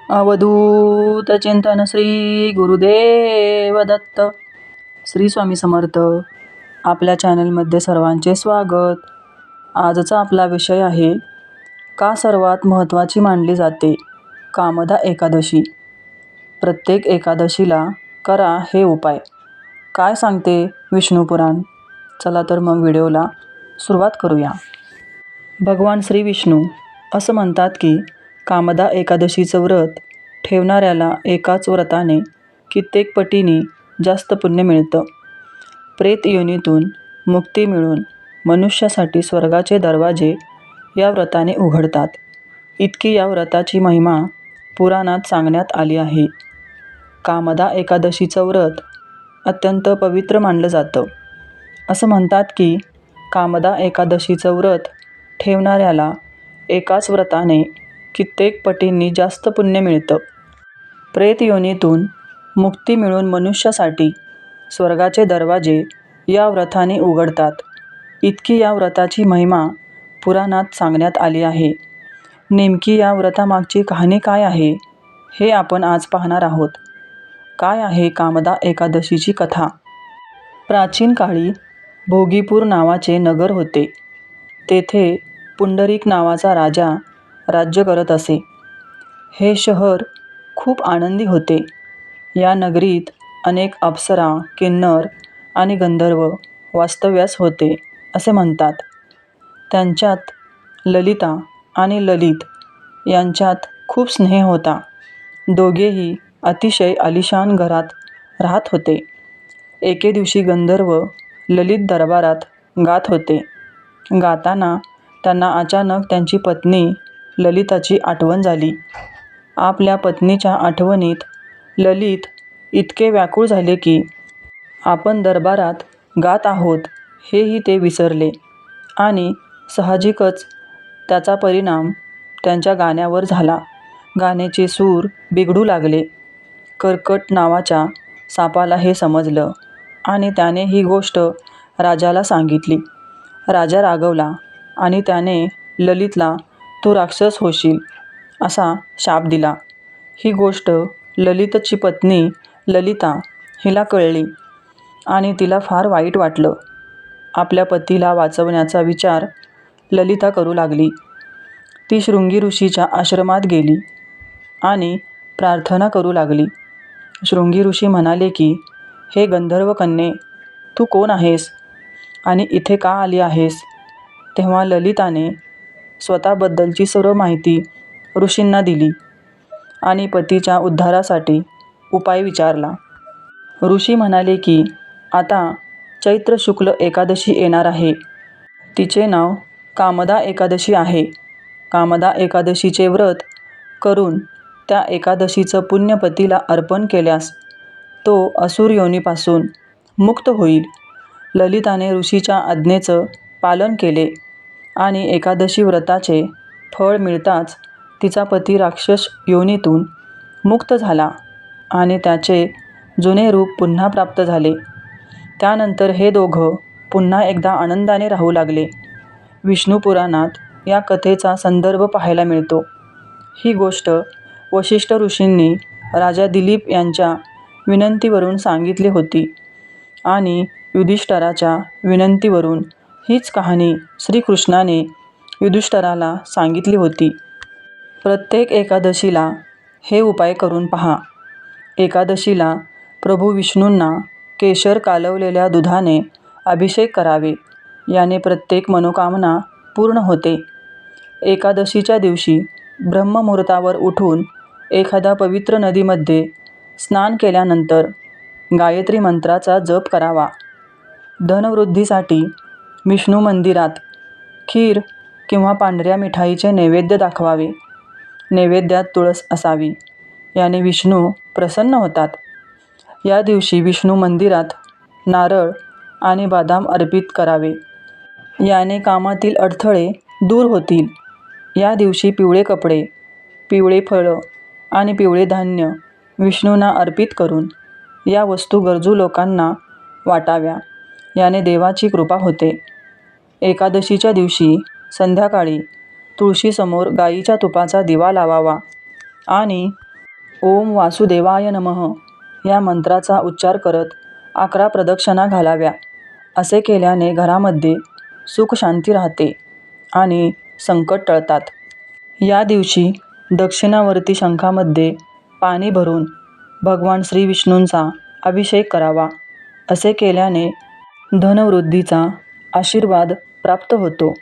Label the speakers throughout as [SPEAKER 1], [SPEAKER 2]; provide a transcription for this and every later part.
[SPEAKER 1] अवधूत चिंतन श्री गुरुदेव दत्त. श्री स्वामी समर्थ. आपल्या चॅनलमध्ये सर्वांचे स्वागत. आजचा आपला विषय आहे, का सर्वात महत्त्वाची मानली जाते कामदा एकादशी. प्रत्येक एकादशीला करा हे उपाय. काय सांगते विष्णू पुराण? चला तर मग व्हिडिओला सुरुवात करूया. भगवान श्री विष्णू असं म्हणतात की कामदा एकादशीचं व्रत ठेवणाऱ्याला एकाच व्रताने कित्येक पटीने जास्त पुण्य मिळतं. प्रेत योनीतून मुक्ती मिळून मनुष्यासाठी स्वर्गाचे दरवाजे या व्रताने उघडतात. इतकी या व्रताची महिमा पुराणात सांगण्यात आली आहे. कामदा एकादशीचं व्रत अत्यंत पवित्र मानलं जातं. असं म्हणतात की कामदा एकादशीचं व्रत ठेवणाऱ्याला एकाच व्रताने कित्येक पटींनी जास्त पुण्य मिळतं. प्रेत योनीतून मुक्ती मिळून मनुष्यासाठी स्वर्गाचे दरवाजे या व्रताने उघडतात. इतकी या व्रताची महिमा पुराणात सांगण्यात आली आहे. नेमकी या व्रतामागची कहाणी काय आहे हे आपण आज पाहणार आहोत. काय आहे कामदा एकादशीची कथा? प्राचीन काळी भोगीपूर नावाचे नगर होते. तेथे पुंडरीक नावाचा राजा राज्य करत असे. हे शहर खूप आनंदी होते. या नगरीत अनेक अप्सरा, किन्नर आणि गंधर्व वास्तव्यास होते असे म्हणतात. त्यांच्यात ललिता आणि ललित यांच्यात खूप स्नेह होता. दोघेही अतिशय आलिशान घरात राहत होते. एके दिवशी गंधर्व ललित दरबारात गात होते. गाताना त्यांना अचानक त्यांची पत्नी ललिताची आठवण झाली. आपल्या पत्नीच्या आठवणीत ललित इतके व्याकुळ झाले की आपण दरबारात गात आहोत हेही ते विसरले आणि साहजिकच त्याचा परिणाम त्यांच्या गाण्यावर झाला. गाण्याचे सूर बिघडू लागले. कर्कट नावाच्या सापाला हे समजलं आणि त्याने ही गोष्ट राजाला सांगितली. राजा रागवला आणि त्याने ललितला तू राक्षस होशील असा शाप दिला. ही गोष्ट ललितची पत्नी ललिता हिला कळली आणि तिला फार वाईट वाटलं. आपल्या पतीला वाचवण्याचा विचार ललिता करू लागली. ती शृंगी ऋषीच्या आश्रमात गेली आणि प्रार्थना करू लागली. शृंगी ऋषी म्हणाले की हे गंधर्व कन्ये, तू कोण आहेस आणि इथे का आली आहेस? तेव्हा ललिताने स्वतःबद्दलची सर्व माहिती ऋषींना दिली आणि पतीच्या उद्धारासाठी उपाय विचारला. ऋषी म्हणाले की आता चैत्र शुक्ल एकादशी येणार आहे. तिचे नाव कामदा एकादशी आहे. कामदा एकादशीचे व्रत करून त्या एकादशीचं पुण्य पतीला अर्पण केल्यास तो असुर योनीपासून मुक्त होईल. ललिताने ऋषीच्या आज्ञेचं पालन केले आणि एकादशी व्रताचे फळ मिळताच तिचा पती राक्षस योनीतून मुक्त झाला आणि त्याचे जुने रूप पुन्हा प्राप्त झाले. त्यानंतर हे दोघं पुन्हा एकदा आनंदाने राहू लागले. विष्णू पुराणात या कथेचा संदर्भ पाहायला मिळतो. ही गोष्ट वशिष्ठ ऋषींनी राजा दिलीप यांच्या विनंतीवरून सांगितली होती आणि युधिष्ठिराच्या विनंतीवरून हीच कहाणी श्रीकृष्णाने युधिष्ठिराला सांगितली होती. प्रत्येक एकादशीला हे उपाय करून पहा. एकादशीला प्रभू विष्णूंना केशर कालवलेल्या दुधाने अभिषेक करावे. याने प्रत्येक मनोकामना पूर्ण होते. एकादशीच्या दिवशी ब्रह्ममुहूर्तावर उठून एखाद्या पवित्र नदीमध्ये स्नान केल्यानंतर गायत्री मंत्राचा जप करावा. धनवृद्धीसाठी विष्णू मंदिरात खीर किंवा पांढऱ्या मिठाईचे नैवेद्य दाखवावे. नैवेद्यात तुळस असावी. याने विष्णू प्रसन्न होतात. या दिवशी विष्णू मंदिरात नारळ आणि बदाम अर्पित करावे. याने कामातील अडथळे दूर होतील. या दिवशी पिवळे कपडे, पिवळे फळं आणि पिवळे धान्य विष्णूंना अर्पित करून या वस्तू गरजू लोकांना वाटाव्या. याने देवाची कृपा होते. एकादशीच्या दिवशी संध्याकाळी तुळशीसमोर गाईच्या तुपाचा दिवा लावावा आणि ओम वासुदेवाय नमः या मंत्राचा उच्चार करत 11 प्रदक्षिणा घालाव्या. असे केल्याने घरामध्ये सुख शांती राहते आणि संकट टळतात. या दिवशी दक्षिणावर्ती शंखामध्ये पाणी भरून भगवान श्री विष्णूंचा अभिषेक करावा. असे केल्याने धनवृद्धीचा आशीर्वाद प्राप्त होतो.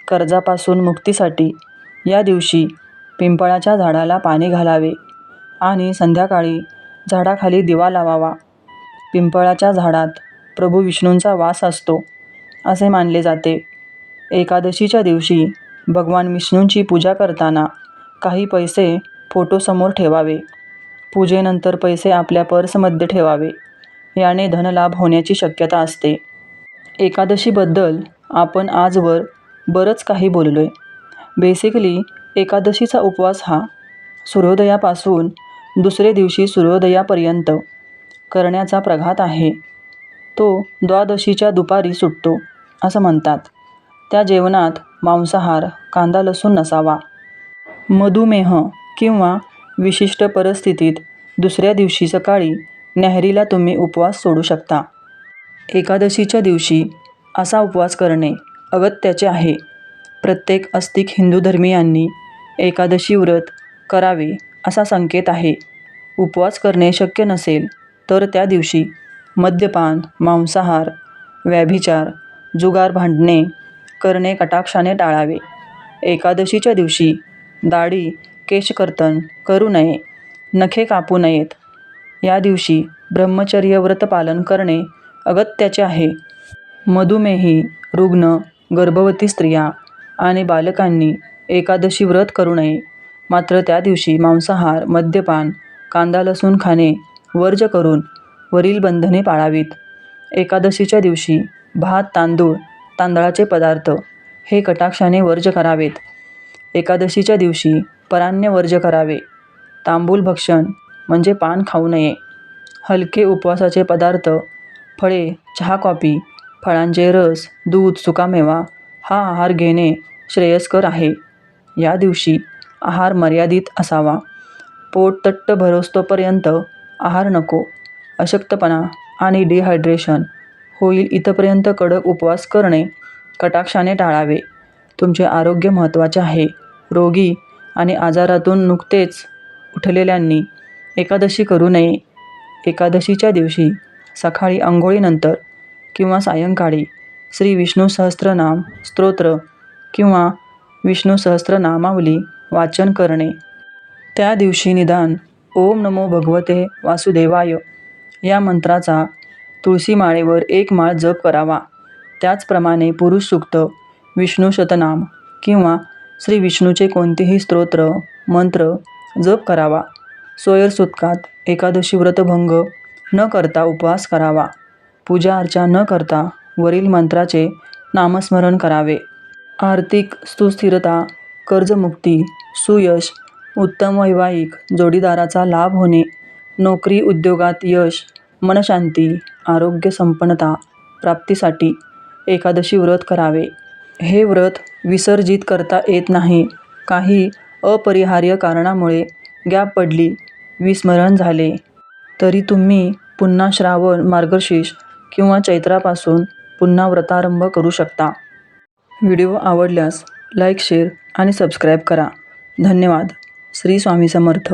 [SPEAKER 1] कर्जापासून मुक्तीसाठी या दिवशी पिंपळाच्या झाडाला पाणी घालावे आणि संध्याकाळी झाडाखाली दिवा लावावा. पिंपळाच्या झाडात प्रभू विष्णूंचा वास असतो असे मानले जाते. एकादशीच्या दिवशी भगवान विष्णूंची पूजा करताना काही पैसे फोटोसमोर ठेवावे. पूजेनंतर पैसे आपल्या पर्समध्ये ठेवावे. याने धनलाभ होण्याची शक्यता असते. एकादशीबद्दल आपण आजवर बरंच काही बोललोय. बेसिकली एकादशीचा उपवास हा सूर्योदयापासून दुसरे दिवशी सूर्योदयापर्यंत करण्याचा प्रघात आहे. तो द्वादशीच्या दुपारी सुटतो असं म्हणतात. त्या जेवणात मांसाहार, कांदा लसूण नसावा. मधुमेह किंवा विशिष्ट परिस्थितीत दुसऱ्या दिवशी सकाळी न्याहारीला तुम्ही उपवास सोडू शकता. एकादशीच्या दिवशी असा उपवास करणे अगत्याचे आहे. प्रत्येक आस्तिक हिंदू धर्मीयांनी एकादशी व्रत करावे असा संकेत आहे. उपवास करणे शक्य नसेल तर त्या दिवशी मद्यपान, मांसाहार, व्यभिचार, जुगार भांडणे करणे कटाक्षाने टाळावे. एकादशीच्या दिवशी दाढी, केशकर्तन करू नये, नखे कापू नयेत. या दिवशी ब्रह्मचर्य व्रत पालन करणे अगत्याचे आहे. मधुमेही, रुग्ण, गर्भवती स्त्रिया आणि बालकांनी एकादशी व्रत करू नये. मात्र त्या दिवशी मांसाहार, मद्यपान, कांदा लसूण खाणे वर्ज्य करून वरील बंधने पाळावीत. एकादशीच्या दिवशी भात, तांदूळ, तांदळाचे पदार्थ हे कटाक्षाने वर्ज्य करावेत. एकादशीच्या दिवशी परान्न वर्ज्य करावे. तांबूल भक्षण म्हणजे पान खाऊ नये. हलके उपवासाचे पदार्थ, फळे, चहा, कॉफी, फळांचे रस, दूध, सुकामेवा हा आहार घेणे श्रेयस्कर आहे. या दिवशी आहार मर्यादित असावा. पोट तट्ट भरोस्तोपर्यंत आहार नको. अशक्तपणा आणि डिहायड्रेशन होईल इथपर्यंत कडक उपवास करणे कटाक्षाने टाळावे. तुमचे आरोग्य महत्त्वाचे आहे. रोगी आणि आजारातून नुकतेच उठलेल्यांनी एकादशी करू नये. एकादशीच्या दिवशी सकाळी अंघोळीनंतर किंवा सायंकाळी श्री विष्णू सहस्त्रनाम स्तोत्र किंवा विष्णू सहस्त्रनामावली वाचन करणे. त्या दिवशी निदान ओम नमो भगवते वासुदेवाय या मंत्राचा तुळशी माळेवर 1 माळ जप करावा. त्याचप्रमाणे पुरुष सूक्त, विष्णू शतनाम किंवा श्री विष्णूचे कोणतेही स्तोत्र, मंत्र जप करावा. सोयर सुतकात एकादशी व्रतभंग न करता उपवास करावा. पूजा अर्चा न करता वरील मंत्राचे नामस्मरण करावे. आर्थिक सुस्थिरता, कर्जमुक्ती, सुयश, उत्तम वैवाहिक जोडीदाराचा लाभ होणे, नोकरी उद्योगात यश, मनशांती, आरोग्य संपन्नता प्राप्तीसाठी एकादशी व्रत करावे. हे व्रत विसर्जित करता येत नाही. काही अपरिहार्य कारणामुळे गॅप पडली, विस्मरण झाले तरी तुम्ही पुन्हा श्रावण, मार्गशीर्ष किंवा चैत्रापासून पुन्हा व्रतारंभ करू शकता. व्हिडिओ आवडल्यास लाईक, शेअर आणि सबस्क्राईब करा. धन्यवाद. श्री स्वामी समर्थ.